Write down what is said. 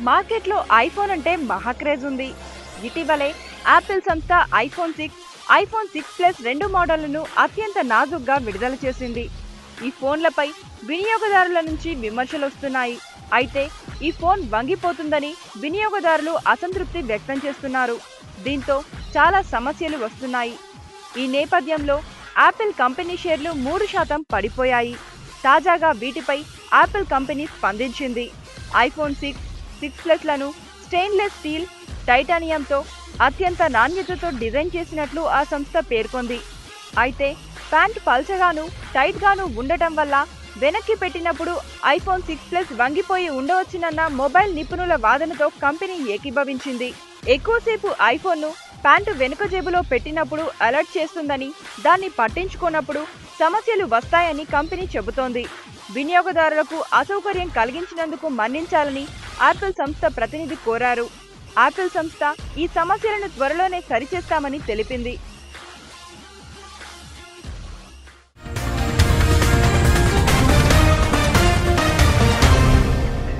మార్కెట్లో ఐఫోన్ అంటే మహా క్రేజ్ ఉంది. ఇటీవలే యాపిల్ సంస్థ ఐఫోన్ 6 ప్లస్ 2 మోడళ్లను అత్యంత నాజుగ్గా విడుదల చేసింది. ఈ ఫోన్లపై వినియోగదారుల నుంచి విమర్శలు వస్తున్నాయి. అయితే ఈ ఫోన్ వంగిపోతుందని వినియోగదారులు అసంతృప్తి వ్యక్తం చేస్తున్నారు. దీంతో చాలా సమస్యలు వస్తున్నాయి. ఈ నేపథ్యంలో యాపిల్ కంపెనీ షేర్లు 3% పడిపోయాయి. తాజాగా వీటిపై యాపిల్ కంపెనీ స్పందించింది. ఐఫోన్ 6 ప్లస్లను స్టెయిన్లెస్ స్టీల్, టైటానియంతో అత్యంత నాణ్యతతో డిజైన్ చేసినట్లు ఆ సంస్థ పేర్కొంది. అయితే ప్యాంట్ పల్చగాను టైట్గాను ఉండటం వల్ల వెనక్కి పెట్టినప్పుడు ఐఫోన్ 6 ప్లస్ వంగిపోయి ఉండవచ్చునన్న మొబైల్ నిపుణుల వాదనతో కంపెనీ ఏకీభవించింది. ఎక్కువసేపు ఐఫోన్ను ప్యాంటు వెనుక జేబులో పెట్టినప్పుడు అలర్ట్ చేస్తుందని, దాన్ని పట్టించుకోనప్పుడు సమస్యలు వస్తాయని కంపెనీ చెబుతోంది. వినియోగదారులకు అసౌకర్యం కలిగించినందుకు మన్నించాలని యాపిల్ సంస్థ ప్రతినిధి కోరారు. యాపిల్ సంస్థ ఈ సమస్యలను త్వరలోనే సరిచేస్తామని తెలిపింది.